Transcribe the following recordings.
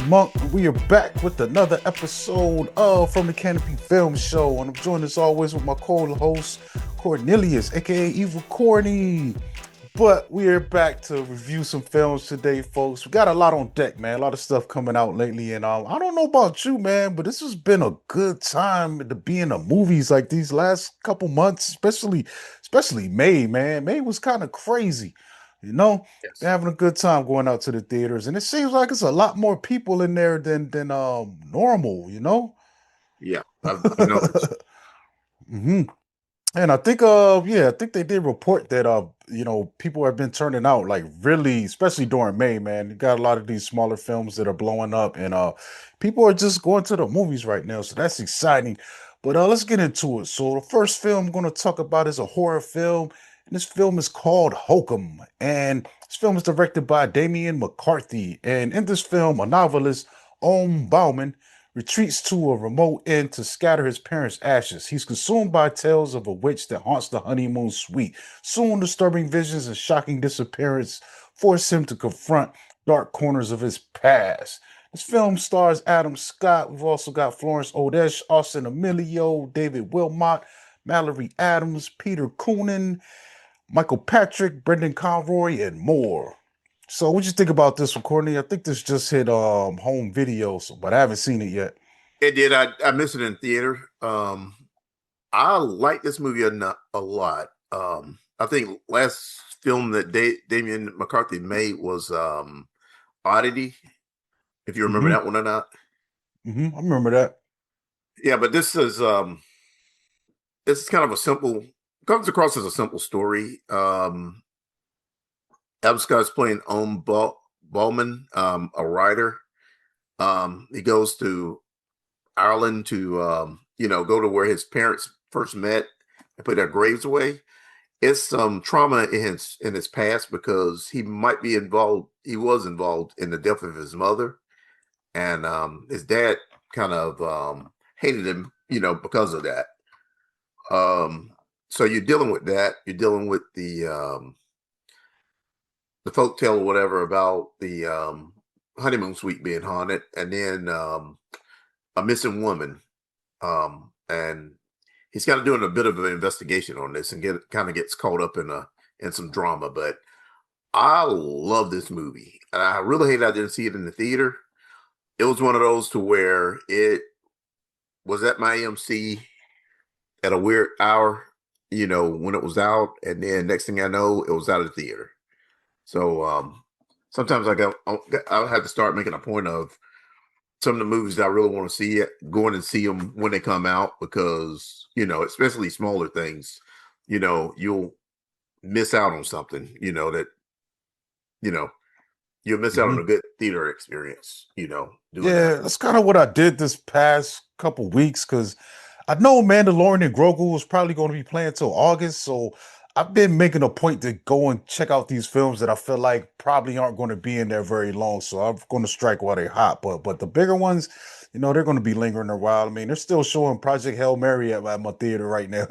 Monk. We are back with another episode of From the Canopy Film Show, and I'm joined as always with my co-host Cornelius, aka Evil Corny. But we are back to review some films today, folks. We got a lot on deck, man. A lot of stuff coming out lately, and I don't know about you, man, but this has been a good time to be in the movies like these last couple months, especially May, man. May was kind of crazy, you know. Been Yes. having a good time going out to the theaters, and it seems like it's a lot more people in there than normal, you know. Yeah, I've noticed. hmm And I think I think they did report that people have been turning out like really, especially during May, man. You got a lot of these smaller films that are blowing up and people are just going to the movies right now. So that's exciting. But let's get into it. So the first film I'm going to talk about is a horror film, and this film is called Hokum. And this film is directed by Damian McCarthy. And in this film, a novelist, Om Bauman, retreats to a remote inn to scatter his parents' ashes. He's consumed by tales of a witch that haunts the honeymoon suite. Soon, disturbing visions and shocking disappearance force him to confront dark corners of his past. This film stars Adam Scott. We've also got Florence Odesh, Austin Emilio, David Wilmot, Mallory Adams, Peter Coonan, Michael Patrick, Brendan Conroy, and more. So, what you think about this one, Courtney? I think this just hit home video, but I haven't seen it yet. It did. I missed it in theater. I like this movie a lot. I think last film that Damian McCarthy made was Oddity, if you remember Mm-hmm. that one or not. Mm-hmm. I remember that. Yeah, but this is kind of a simple, comes across as a simple story. Adam Scott's playing Bowman, a writer. He goes to Ireland to go to where his parents first met and put their graves away. It's some trauma in his past because he might be involved. He was involved in the death of his mother, and his dad kind of hated him, because of that. So you're dealing with that. You're dealing with the folk tale or whatever about the honeymoon suite being haunted, and then a missing woman. And he's kind of doing a bit of an investigation on this and kind of gets caught up in some drama. But I love this movie, and I really hate I didn't see it in the theater. It was one of those to where it was at my AMC at a weird hour, when it was out, and then next thing I know, it was out of the theater. So sometimes I'll have to start making a point of some of the movies that I really want to see it, going and see them when they come out because, especially smaller things, you'll miss out on something, that, you know, you'll miss out on a Mm-hmm. good theater experience, doing that. Yeah, that's kind of what I did this past couple weeks because I know Mandalorian and Grogu was probably going to be playing till August, so I've been making a point to go and check out these films that I feel like probably aren't going to be in there very long. So I'm going to strike while they're hot. But the bigger ones, they're going to be lingering a while. I mean, they're still showing Project Hail Mary at my theater right now.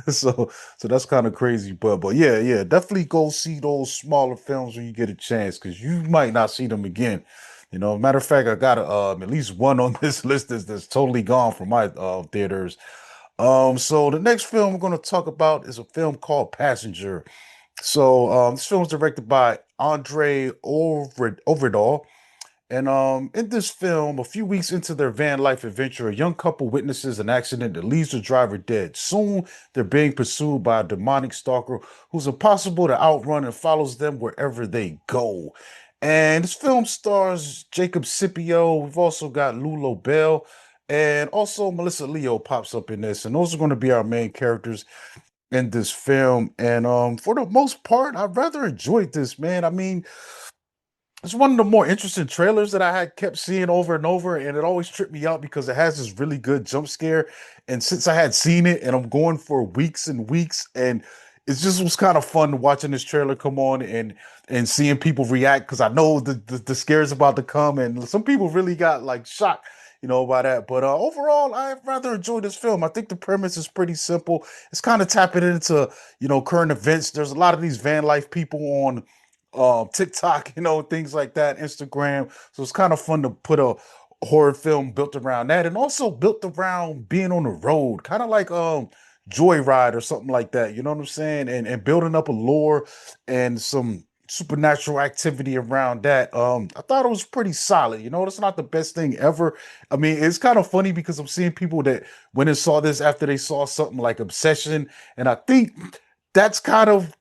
So so that's kind of crazy. But yeah, definitely go see those smaller films when you get a chance because you might not see them again. Matter of fact, I got at least one on this list that's totally gone from my theaters. So the next film we're going to talk about is a film called Passenger. So this film is directed by Andre Overdahl. And in this film, a few weeks into their van life adventure, a young couple witnesses an accident that leaves the driver dead. Soon, they're being pursued by a demonic stalker who's impossible to outrun and follows them wherever they go. And this film stars Jacob Scipio. We've also got Lou Bell, and also Melissa Leo pops up in this. And those are going to be our main characters in this film. And for the most part, I rather enjoyed this, man. I mean, it's one of the more interesting trailers that I had kept seeing over and over, and it always tripped me out because it has this really good jump scare. And since I had seen it, and I'm going for weeks and weeks, and it just was kind of fun watching this trailer come on and seeing people react because I know the scare is about to come, and some people really got like shocked, by that. But overall, I rather enjoyed this film. I think the premise is pretty simple. It's kind of tapping into current events. There's a lot of these van life people on TikTok, things like that, Instagram. So it's kind of fun to put a horror film built around that, and also built around being on the road, kind of like Joyride or something like that. You know what I'm saying? And building up a lore and some supernatural activity around that. I thought it was pretty solid. It's not the best thing ever. I mean, it's kind of funny because I'm seeing people that went and saw this after they saw something like Obsession, and I think that's kind of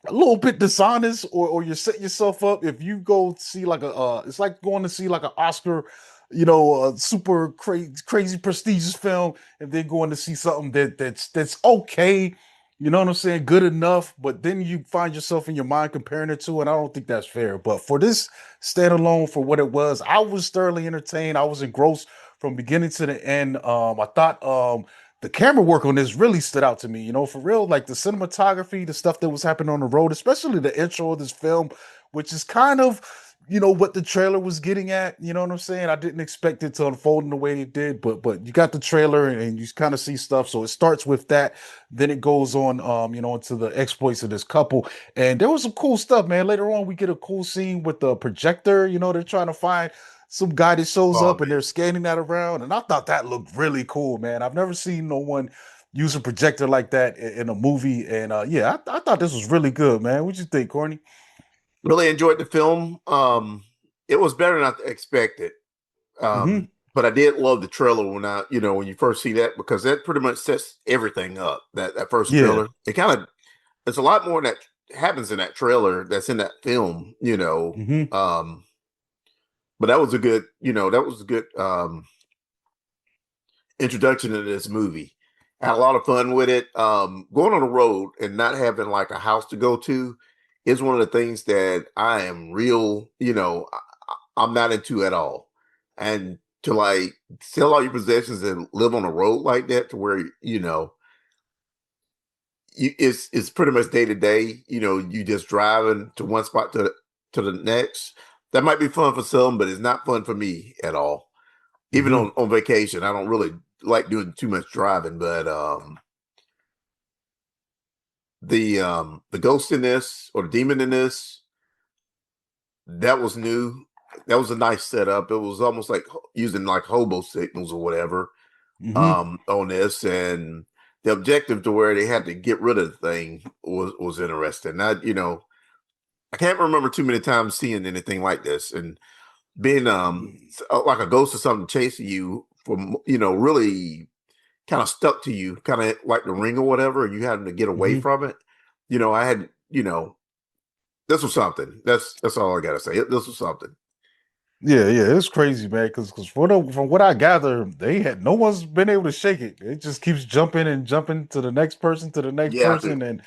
a little bit dishonest, or you're setting yourself up if you go see like it's like going to see like an Oscar, a super crazy prestigious film, and then going to see something that's okay, you know what I'm saying, good enough, but then you find yourself in your mind comparing it to, and I don't think that's fair. But for this standalone, for what it was, I was thoroughly entertained. I was engrossed from beginning to the end. I thought the camera work on this really stood out to me, for real. Like the cinematography, the stuff that was happening on the road, especially the intro of this film, which is kind of, what the trailer was getting at. You know what I'm saying? I didn't expect it to unfold in the way it did, but you got the trailer and you kind of see stuff. So it starts with that, then it goes on, into the exploits of this couple. And there was some cool stuff, man. Later on, we get a cool scene with the projector. They're trying to find some guy that shows Oh up and man. they're scanning that around. And I thought that looked really cool, man. I've never seen no one use a projector like that in a movie. And yeah, I thought this was really good, man. What you think, Corny? Really enjoyed the film. It was better than I expected. Hmm. But I did love the trailer when you first see that, because that pretty much sets everything up. That first Yeah. trailer, there's a lot more that happens in that trailer that's in that film. Hmm. But that was a good introduction to this movie. I had a lot of fun with it. Going on the road and not having like a house to go to is one of the things that I am I'm not into at all. And to like sell all your possessions and live on a road like that, to where it's pretty much day to day. You just driving to one spot to the next. That might be fun for some, but it's not fun for me at all. Even Hmm. on vacation, I don't really like doing too much driving. But the ghost in this, or the demon in this, that was new. That was a nice setup. It was almost like using like hobo signals or whatever Hmm. on this, and the objective to where they had to get rid of the thing was interesting. I can't remember too many times seeing anything like this, and being like a ghost or something chasing you from really kind of stuck to you, kind of like the ring or whatever, and you having to get away Hmm. from it. I had this was something. That's all I gotta say. This was something. Yeah, yeah, it's crazy, man. Because from what I gather, they had no one's been able to shake it. It just keeps jumping and jumping to the next Yeah, person, and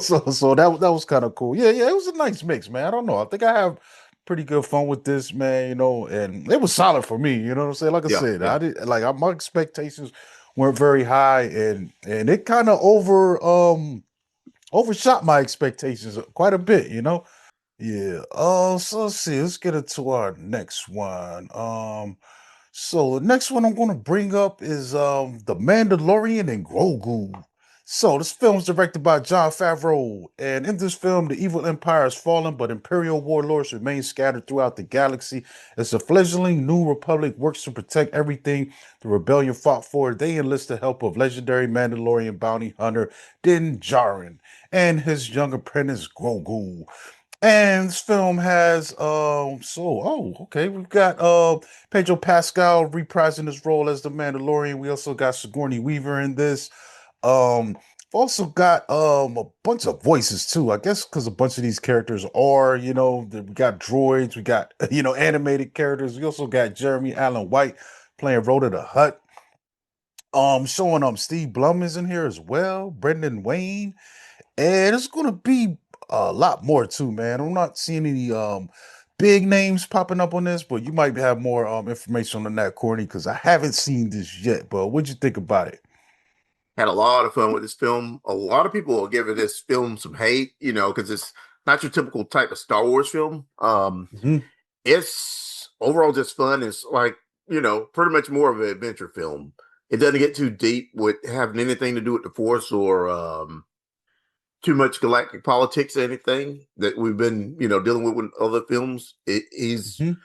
so that was kind of cool. Yeah, yeah, it was a nice mix, man. I don't know. I think I have pretty good fun with this, man. And it was solid for me. You know what I'm saying? Like I yeah, said, yeah. I did like my expectations weren't very high, and it kind of overshot my expectations quite a bit. Yeah. Oh, so let's see. Let's get into our next one. So the next one I'm going to bring up is The Mandalorian and Grogu. So this film is directed by Jon Favreau, and in this film, the evil empire has fallen, but Imperial warlords remain scattered throughout the galaxy. As the fledgling New Republic works to protect everything the rebellion fought for, they enlist the help of legendary Mandalorian bounty hunter Din Djarin and his young apprentice Grogu. And this film has okay, we've got Pedro Pascal reprising his role as the Mandalorian. We also got Sigourney Weaver in this. We've also got a bunch of voices too. I guess because a bunch of these characters are, we got droids, we got animated characters. We also got Jeremy Allen White playing Rhoda the Hutt. Showing Steve Blum is in here as well, Brendan Wayne, and it's gonna be a lot more too, man. I'm not seeing any big names popping up on this, but you might have more information on that, Courtney, because I haven't seen this yet. But what'd you think about it? Had a lot of fun with this film. A lot of people are giving this film some hate, because it's not your typical type of Star Wars film. Hmm. It's overall just fun. It's like, pretty much more of an adventure film. It doesn't get too deep with having anything to do with the Force, or too much galactic politics or anything that we've been, dealing with other films. He's Mhm.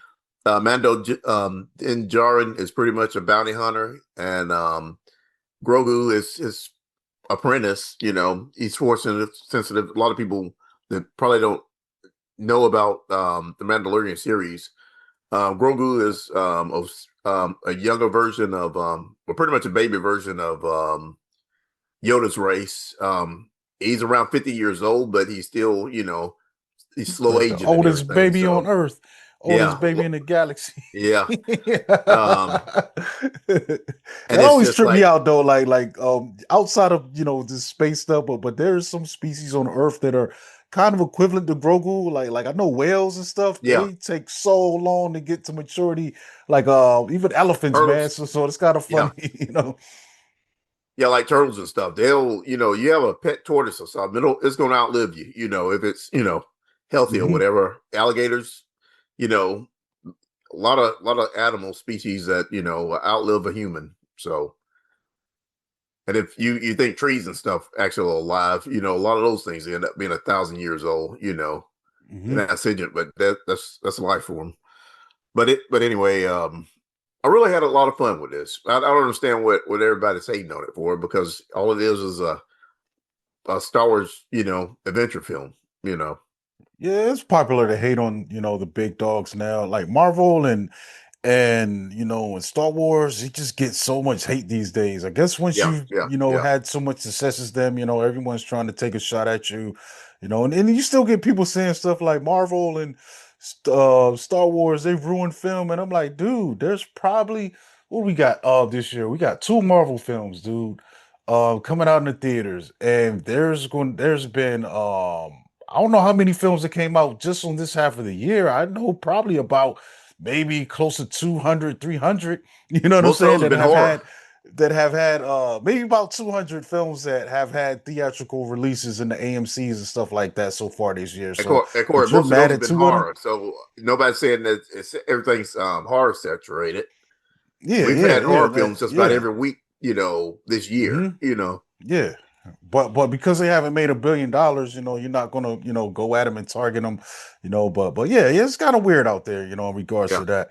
Mando Din Djarin is pretty much a bounty hunter, and Grogu is his apprentice. He's force sensitive. A lot of people that probably don't know about the Mandalorian series. Grogu is a younger version of, well, pretty much a baby version of Yoda's race. He's around 50 years old, but he's still, he's slow The aging and oldest everything. baby on So Earth, oldest yeah, baby in the galaxy. yeah. Um, That and it's always just tripped me like, out though. Outside of the space stuff, but there is some species on Earth that are kind of equivalent to Grogu. Like I know whales and stuff. yeah, They take so long to get to maturity. Like even elephants, man. turtles. So it's kind of Yeah, funny. yeah, like turtles and stuff. They'll, you have a pet tortoise or something, it's going to outlive you. If it's, healthy or Hmm. whatever. Alligators, you know, a lot of animal species that outlive a human. So, and if you think trees and stuff actually are alive, a lot of those things end up being 1,000 years old. Hmm. They're not sentient, but that's life form. But anyway, I really had a lot of fun with this. I don't understand what everybody's hating on it for, because all it is a Star Wars, adventure film. You know, Yeah, it's popular to hate on the big dogs now, like Marvel and Star Wars. It just gets so much hate these days. I guess once yeah, you yeah, yeah. had so much success as them, everyone's trying to take a shot at you, and you still get people saying stuff like Marvel and Star Wars, they've ruined film, and I'm like, dude, there's probably what we got this year. We got two Marvel films, dude, coming out in the theaters, and there's been I don't know how many films that came out just on this half of the year. I know probably about maybe close to 200, 300. You know what I'm Most of saying? those have been horror. That have had maybe about 200 films that have had theatrical releases in the AMC's and stuff like that so far this year. So, Of course, but you're most of those mad have at been two of them? horror. So nobody's saying that everything's horror saturated. Yeah, We've yeah, had yeah, horror films just about yeah. every week, this year. Hmm. Yeah. But because they haven't made $1 billion, you're not gonna, go at them and target them, but yeah, it's kind of weird out there, in regards Yeah. to that.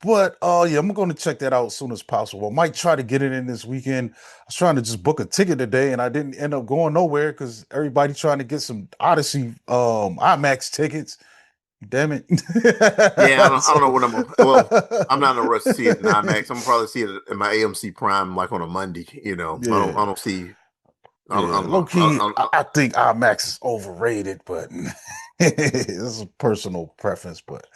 But yeah, I'm gonna check that out as soon as possible. I might try to get it in this weekend. I was trying to just book a ticket today and I didn't end up going nowhere because everybody trying to get some Odyssey IMAX tickets. Damn it. Yeah, I don't know So when well, I'm not in a rush to see it in IMAX. I'm gonna probably see it in my AMC Prime like on a Monday. I yeah. don't see. I Yeah, don't low know. key, I think IMAX is overrated, but it's a personal preference. But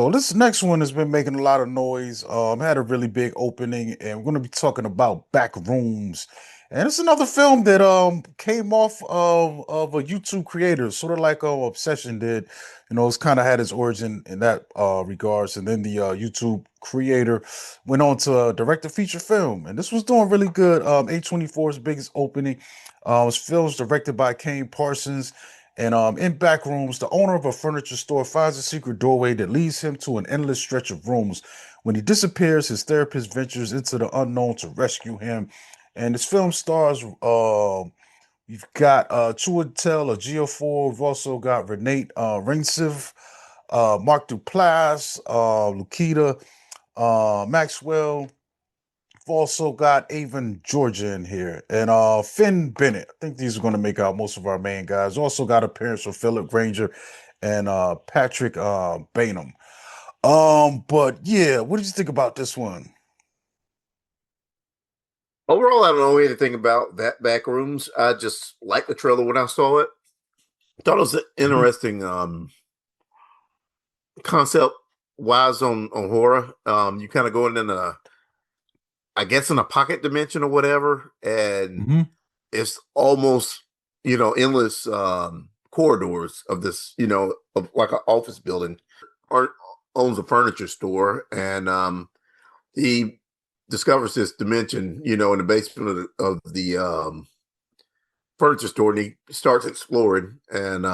so this next one has been making a lot of noise. Had a really big opening, and we're going to be talking about Back Rooms, and it's another film that came off of a YouTube creator, sort of like Obsession did. It's kind of had its origin in that regards, and then the YouTube creator went on to direct a feature film, and this was doing really good. A24's biggest opening. This film was directed by Kane Parsons. And in back rooms, the owner of a furniture store finds a secret doorway that leads him to an endless stretch of rooms. When he disappears, his therapist ventures into the unknown to rescue him. And this film stars, we've got Chiwetel Ejiofor. We've also got Renate Reinsve, Mark Duplass, Lukita, Maxwell. We've also got Avon Georgia in here and Finn Bennett. I think these are going to make out most of our main guys. Also got appearance from Philip Granger and Patrick Bainham. But yeah, what did you think about this one? Overall, I don't know anything about that Backrooms. I just liked the trailer when I saw it. Thought it was an Mhm. interesting concept wise on horror. You kind of going in I guess in a pocket dimension or whatever, and Mhm. it's almost endless corridors of this of like an office building. Or owns a furniture store, and he discovers this dimension, in the basement of the furniture store, and he starts exploring. And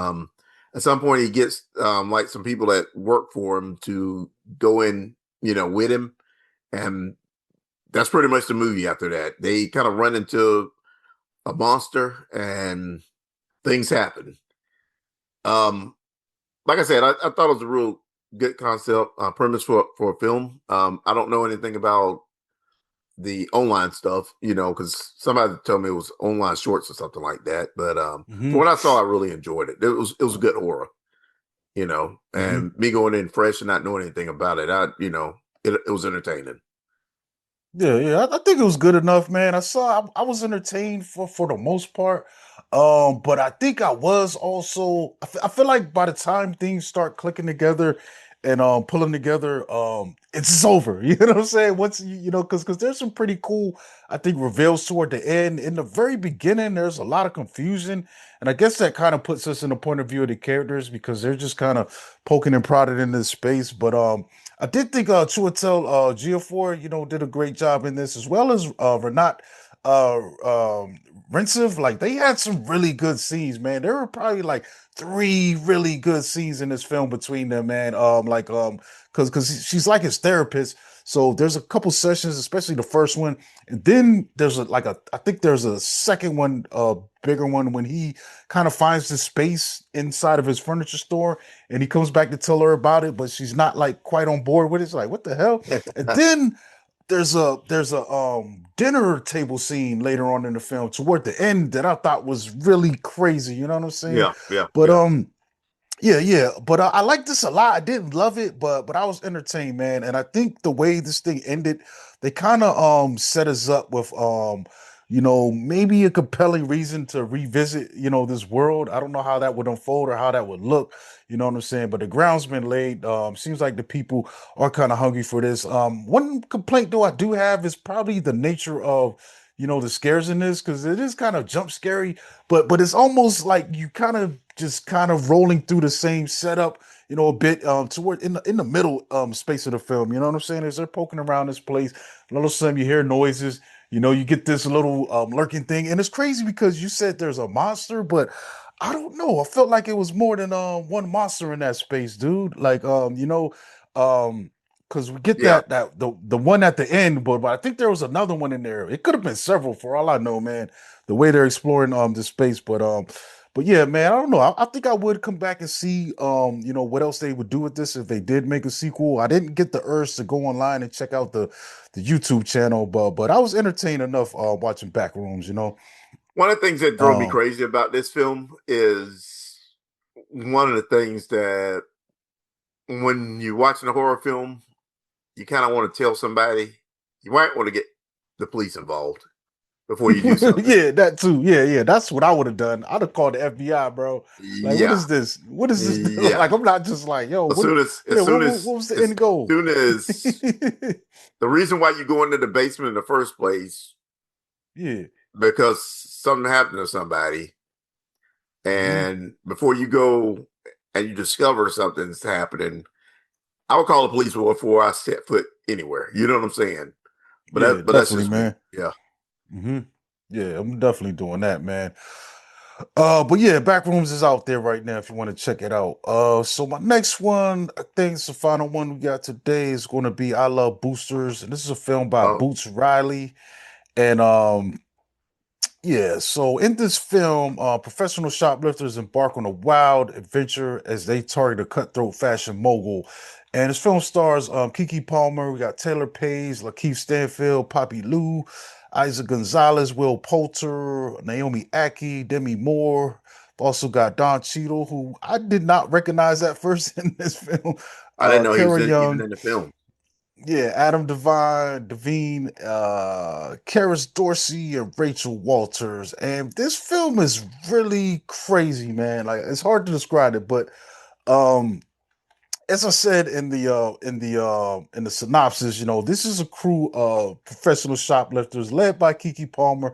at some point, he gets like some people that work for him to go in, with him, and that's pretty much the movie. After that, they kind of run into a monster, and things happen. Um, like I said, I thought it was a real good concept premise for a film. I don't know anything about the online stuff, because somebody told me it was online shorts or something like that. But from Hmm. what I saw, I really enjoyed it. It was a good horror, Hmm. and me going in fresh and not knowing anything about it, it was entertaining. Yeah, yeah, I think it was good enough, man. I was entertained for the most part. But I think I was also, I feel like by the time things start clicking together and pulling together, it's just over. You know what I'm saying? Once because there's some pretty cool, I think, reveals toward the end. In the very beginning, there's a lot of confusion, and I guess that kind of puts us in the point of view of the characters because they're just kind of poking and prodding in this space. But I did think Chiwetel Ejiofor, did a great job in this, as well as Renat Rensiv. Like they had some really good scenes, man. There were probably like three really good scenes in this film between them, man. Because she's like his therapist. So there's a couple sessions, especially the first one, and then there's I think there's a second one, bigger one when he kind of finds the space inside of his furniture store and he comes back to tell her about it, but she's not like quite on board with it. It's like, what the hell? And then there's a dinner table scene later on in the film toward the end that I thought was really crazy. You know what I'm saying? Yeah, yeah, But yeah. yeah, yeah. But I like this a lot. I didn't love it, but I was entertained, man. And I think the way this thing ended, they kind of set us up with maybe a compelling reason to revisit, this world. I don't know how that would unfold or how that would look, you know what I'm saying? But the ground's been laid. Seems like the people are kind of hungry for this. One complaint though I do have is probably the nature of the scares in this because it is kind of jump scary, but it's almost like you kind of rolling through the same setup, a bit toward in the middle space of the film. You know what I'm saying? As they're poking around this place, all of a sudden you hear noises. You get this little lurking thing, and it's crazy because you said there's a monster, but I don't know. I felt like it was more than one monster in that space, dude. Like because we get Yeah. that the one at the end, but I think there was another one in there. It could have been several for all I know, man. The way they're exploring the space, but yeah, man, I don't know. I think I would come back and see what else they would do with this if they did make a sequel. I didn't get the urge to go online and check out the YouTube channel, but I was entertained enough watching Backrooms. One of the things that drove me Um crazy about this film is one of the things that when you're watching a horror film, you kind of want to tell somebody, you might want to get the police involved before you do something. yeah, that too. Yeah, yeah. That's what I would have done. I'd have called the FBI, bro. Like, what Yeah. is this? What is this? Yeah. Like, I'm not just like, yo, As soon as yeah, as soon what as was the as end goal? soon as the reason why you go into the basement in the first place Yeah. because something happened to somebody, Hmm. and before you go and you discover something's happening, I would call the police before I set foot anywhere. You know what I'm saying? But Yeah, that's definitely, just me. man. Yeah. Hmm. Yeah, I'm definitely doing that, man. But yeah, Backrooms is out there right now if you want to check it out. So my next one, I think it's the final one we got today is going to be I Love Boosters, and this is a film by Oh, Boots Riley. And yeah, so in this film, professional shoplifters embark on a wild adventure as they target a cutthroat fashion mogul. And this film stars Kiki Palmer, we got Taylor Page, Lakeith Stanfield, Poppy Lou, Isaac Gonzalez, Will Poulter, Naomi Aki, Demi Moore. Also got Don Cheadle, who I did not recognize at first in this film. I didn't know he was Kara even Young, in the film. yeah, Adam Devine, Karis Dorsey, and Rachel Walters. And this film is really crazy, man. Like it's hard to describe it, but um as I said in the synopsis, this is a crew of professional shoplifters led by Kiki Palmer,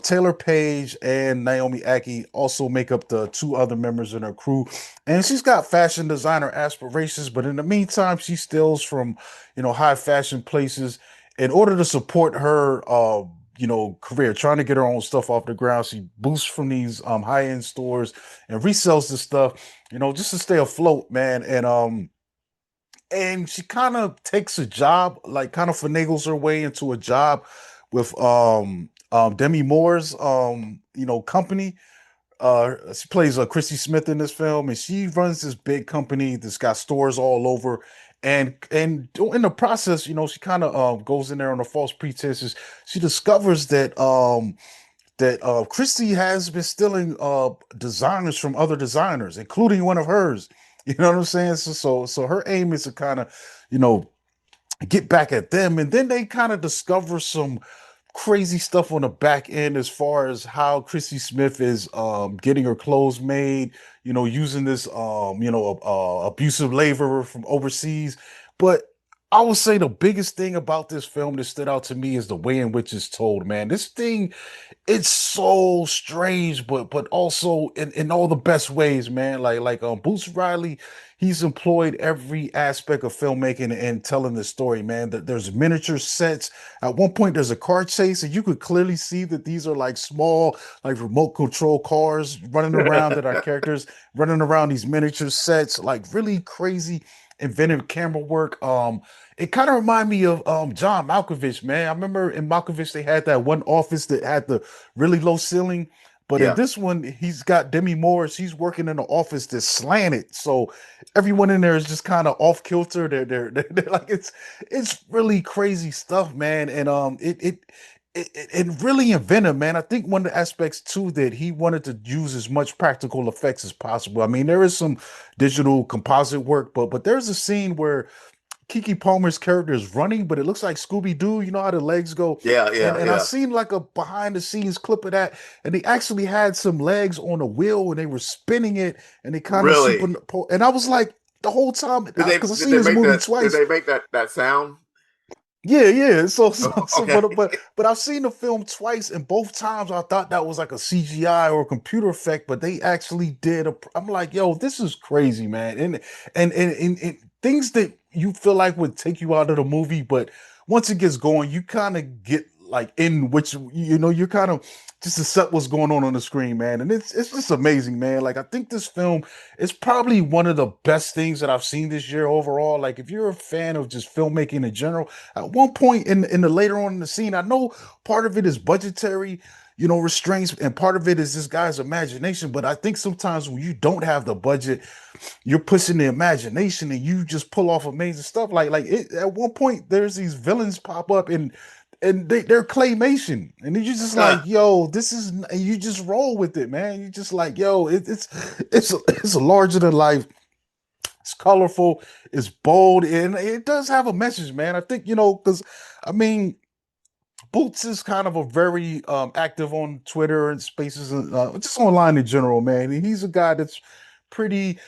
Taylor Page, and Naomi Aki also make up the two other members in her crew. And she's got fashion designer aspirations, but in the meantime, she steals from high fashion places in order to support her career, trying to get her own stuff off the ground. She boosts from these high-end stores and resells the stuff just to stay afloat, man. And she kind of takes a job, like kind of finagles her way into a job with Demi Moore's company. She plays Chrissy Smith in this film, and she runs this big company that's got stores all over. And in the process, she kind of goes in there on a false pretenses. She discovers that Christie has been stealing designers from other designers, including one of hers. You know what I'm saying? So her aim is to kind of, you know, get back at them, and then they kind of discover some crazy stuff on the back end as far as how Chrissy Smith is getting her clothes made, using this abusive laborer from overseas. But I would say the biggest thing about this film that stood out to me is the way in which it's told, man. This thing, it's so strange, but also in all the best ways, man. Like Boots Riley, he's employed every aspect of filmmaking and telling the story, man. There's miniature sets. At one point, there's a car chase, and you could clearly see that these are like small, like remote control cars running around that are characters running around these miniature sets, like really crazy inventive camera work. It kind of reminded me of John Malkovich, man. I remember in Malkovich they had that one office that had the really low ceiling. But in Yeah, this one, he's got Demi Moore. She's working in an office that's slanted, so everyone in there is just kind of off kilter. They're like it's really crazy stuff, man. And it really inventive, man. I think one of the aspects too that he wanted to use as much practical effects as possible. I mean, there is some digital composite work, but there's a scene where Kiki Palmer's character is running, but it looks like Scooby Doo. You know how the legs go, yeah, and yeah, and I yeah. seen like a behind the scenes clip of that, and they actually had some legs on a wheel and they were spinning it, and they kind of super. Really? And I was like the whole time Did they because I've did seen they this make movie that? Did twice. they make that sound? Yeah, yeah. So, Okay. but I've seen the film twice, and both times I thought that was like a CGI or a computer effect, but they actually did. I'm like, yo, this is crazy, man, and things that you feel like would take you out of the movie, but once it gets going, you kind of get like in which you're kind of just accept what's going on the screen, man, and it's just amazing, man. Like I think this film is probably one of the best things that I've seen this year overall. Like if you're a fan of just filmmaking in general at one point in the later on in the scene, I know part of it is budgetary, restraints, and part of it is this guy's imagination. But I think sometimes when you don't have the budget, you're pushing the imagination and you just pull off amazing stuff. At one point, there's these villains pop up and they're claymation, and then you're just like, yo, this is, and you just roll with it, man. You just like, yo, it's a larger than life, it's colorful, it's bold, and it does have a message, man. I think, because I mean, Boots is kind of a very active on Twitter and spaces and just online in general, man. And he's a guy that's pretty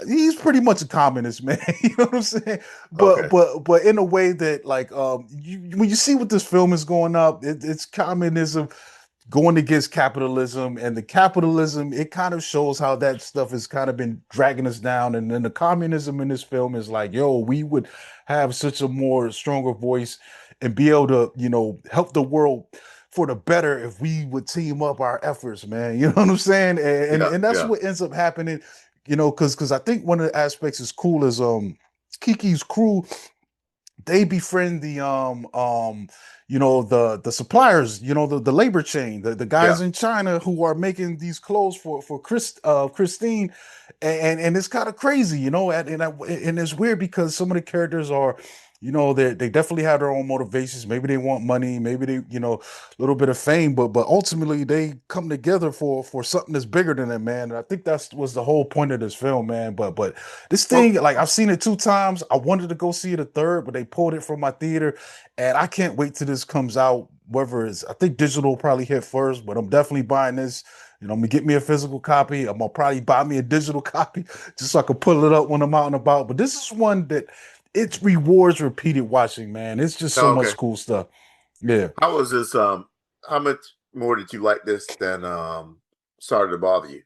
he's pretty much a communist, man. You know what I'm saying? But Okay. but in a way that like when you see what this film is going up, it's communism going against capitalism, and the capitalism, it kind of shows how that stuff has kind of been dragging us down. And then the communism in this film is like, yo, we would have such a more stronger voice and be able to, help the world for the better if we would team up our efforts, man. You know what I'm saying? And Yeah, and that's yeah, what ends up happening, because I think one of the aspects is cool is Kiki's crew, they befriend the suppliers, the labor chain, the yeah. guys in China who are making these clothes for Christine. And it's kind of crazy, and it's weird because some of the characters are, they definitely have their own motivations. Maybe they want money, maybe they, a little bit of fame, but ultimately they come together for something that's bigger than them, man. And I think that's was the whole point of this film, man. But this thing, Well, like I've seen it two times. I wanted to go see it a third, but they pulled it from my theater, and I can't wait till this comes out. Whether it's, I think digital will probably hit first, but I'm definitely buying this. I'm gonna get me a physical copy. I'm gonna probably buy me a digital copy just so I can pull it up when I'm out and about. But this is one that it rewards repeated watching, man. It's just so okay. much cool stuff. Yeah. How was this? How much more did you like this than Sorry to Bother You?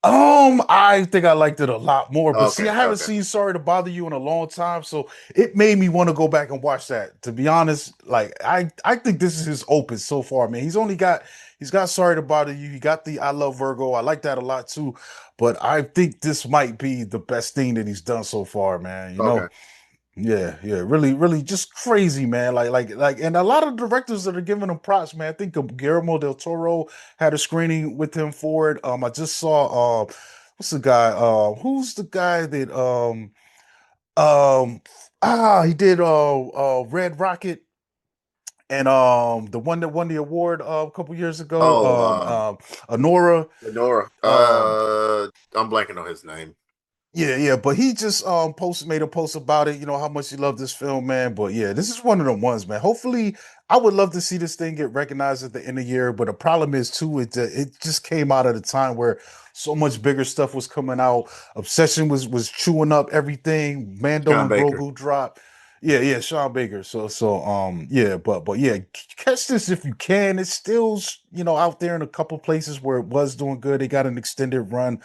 I think I liked it a lot more, but see, Okay, I haven't okay, seen Sorry to Bother You in a long time, so it made me want to go back and watch that. To be honest, like I think this is his opus so far, man. He's got Sorry to Bother You, he got the I Love Virgo. I like that a lot too, but I think this might be the best thing that he's done so far, man. okay. Yeah, yeah, really, really, just crazy, man. And a lot of directors that are giving him props, man. I think Guillermo del Toro had a screening with him for it. I just saw, what's the guy? Who's the guy that, um, he did, Red Rocket and the one that won the award a couple years ago, Oh, Honora. Lenora. Um, I'm blanking on his name. Yeah, yeah, but he just made a post about it, how much he loved this film, man. But yeah, this is one of the ones, man. Hopefully, I would love to see this thing get recognized at the end of the year, but the problem is too, it just came out at a time where so much bigger stuff was coming out. Obsession was chewing up everything. Mando Sean and Baker. Grogu dropped. Yeah, yeah, Sean Baker. So yeah, but yeah, catch this if you can. It's still out there in a couple places where it was doing good. They got an extended run.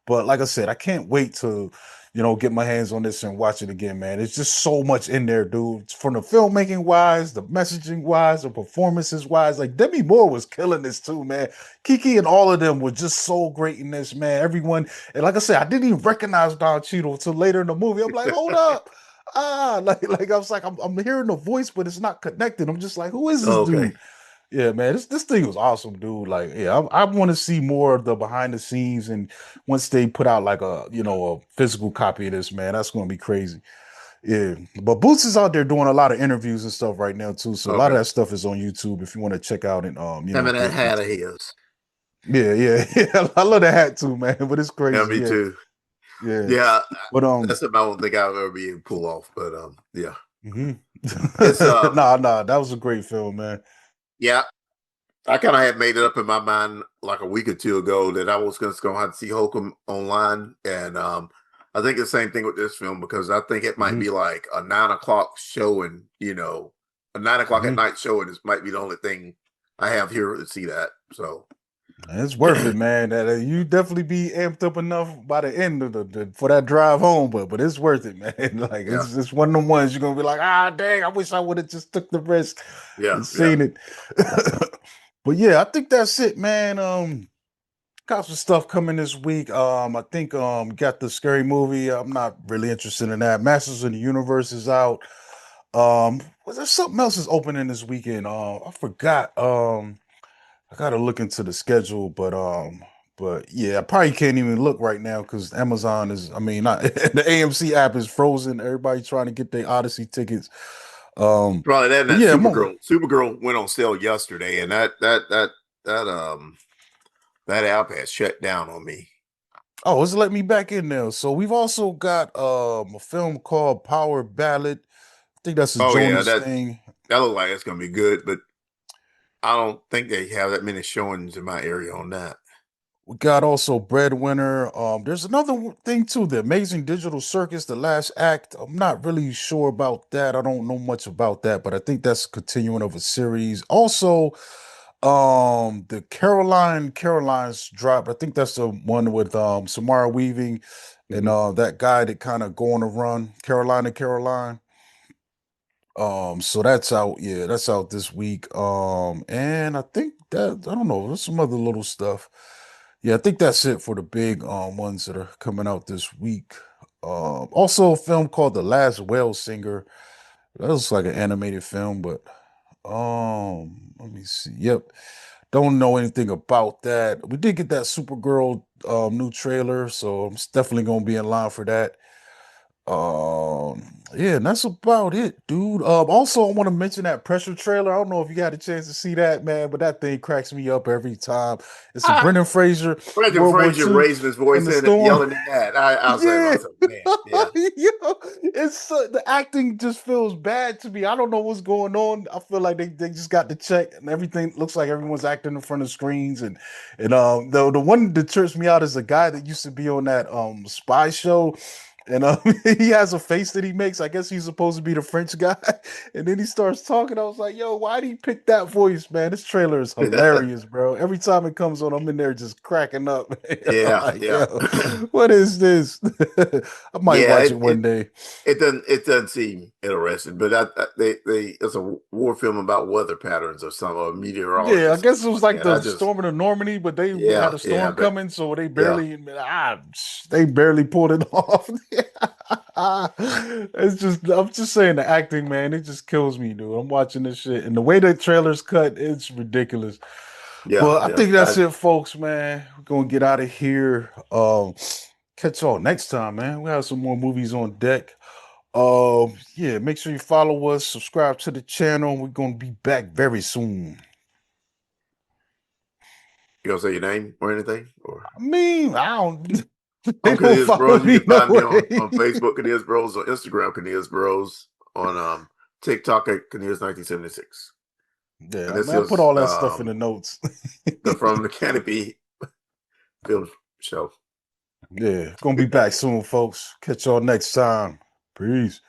But like I said, I can't wait to, get my hands on this and watch it again, man. It's just so much in there, dude. From the filmmaking wise, the messaging wise, the performances wise. Like Demi Moore was killing this too, man. Kiki and all of them were just so great in this, man. Everyone, and like I said, I didn't even recognize Don Cheadle until later in the movie. I'm like, hold up. Like I was like, I'm hearing the voice, but it's not connected. I'm just like, who is this Okay. dude? Yeah, man, this thing was awesome, dude. Like, yeah, I want to see more of the behind the scenes, and once they put out like a physical copy of this, man, that's going to be crazy. Yeah, but Boots is out there doing a lot of interviews and stuff right now too. So a lot of Okay. that stuff is on YouTube if you want to check out and Having that get hat of to it. his. Yeah, yeah, yeah. I love the hat too, man. But it's Yeah, crazy. me Yeah, too. yeah. Yeah, But that's about one thing I'll ever be able to pull off. But yeah, mhm. it's Nah, that was a great film, man. yeah. I kind of had made it up in my mind like a week or two ago that I was just going to have to see Holcomb online, and I think the same thing with this film because I think it might Hmm. be like a 9 o'clock showing, a 9 o'clock at Hmm. night showing. This might be the only thing I have here to see that. So It's worth it, man. That you definitely be amped up enough by the end of for that drive home, but it's worth it, man. Like yeah, it's one of them ones you're gonna be like, dang, I wish I would have just took the risk yeah, and yeah. seen it. But yeah, I think that's it, man. Got some stuff coming this week. I think got the scary movie. I'm not really interested in that. Masters of the Universe is out. Was there something else is opening this weekend? I forgot. I gotta look into the schedule, but yeah, I probably can't even look right now because Amazon is, I mean, not the AMC app is frozen. Everybody trying to get their Odyssey tickets. Probably that and But that yeah, Supergirl. Supergirl went on sale yesterday, and that app has shut down on me. oh, it's let me back in there. So we've also got a film called Power Ballad. I think that's a Oh yeah, Jonas that thing. that looks like it's gonna be good, but I don't think they have that many showings in my area on that. We got also Breadwinner. There's another thing too, the Amazing Digital Circus, the last act. I'm not really sure about that. I don't know much about that, but I think that's a continuing of a series. Also, the Caroline's dropped. I think that's the one with Samara Weaving and Mhm. that guy that kind of go on a run, Caroline. So that's out, yeah, that's out this week. And I think that I don't know, there's some other little stuff. Yeah, I think that's it for the big ones that are coming out this week. Also a film called The Last Whale Singer. That looks like an animated film, but let me see. Yep. Don't know anything about that. We did get that Supergirl new trailer, so I'm definitely gonna be in line for that. Yeah, and that's about it, dude. Also, I want to mention that pressure trailer. I don't know if you got a chance to see that, man, but that thing cracks me up every time. It's a Ah, Brendan Fraser, Brendan World War Fraser II raising his in voice the in it, storm. yelling at that. I was saying to Yeah, myself, man, yeah, it's the acting just feels bad to me. I don't know what's going on. I feel like they just got the check and everything looks like everyone's acting in front of screens and the one that trips me out is a guy that used to be on that spy show. And he has a face that he makes. I guess he's supposed to be the French guy. And then he starts talking. I was like, yo, why did he pick that voice, man? This trailer is hilarious, bro. Every time it comes on, I'm in there just cracking up. I'm yeah, like, yeah, yo, what is this? I might yeah. watch It, it it one day. it doesn't seem interesting, but they it's a war film about weather patterns or some or Yeah, I meteorologists or guess it something was like like that. I the just storm of the Normandy, but they yeah, had a yeah, storm but coming, so yeah, they barely pulled it off. I'm just saying the acting, man, it just kills me, dude. I'm watching this shit and the way the trailer's cut, it's ridiculous. Yeah, But I yeah. think that's it, folks, man. We're gonna get out of here. Catch y'all next time, man. We have some more movies on deck. Yeah, make sure you follow us, subscribe to the channel. We're gonna be back very soon. You gonna say your name or anything? Or I mean, I don't they I'm don't Cornelius follow Bros. You me can no find me on way. Facebook, Cornelius Bros, on Instagram, Cornelius Bros, on TikTok at Cornelius 1976. And Yeah, I this mean, I put all is that stuff in the notes. the From the Canopy Film Show. Yeah, gonna be back soon, folks. Catch y'all next time. Peace.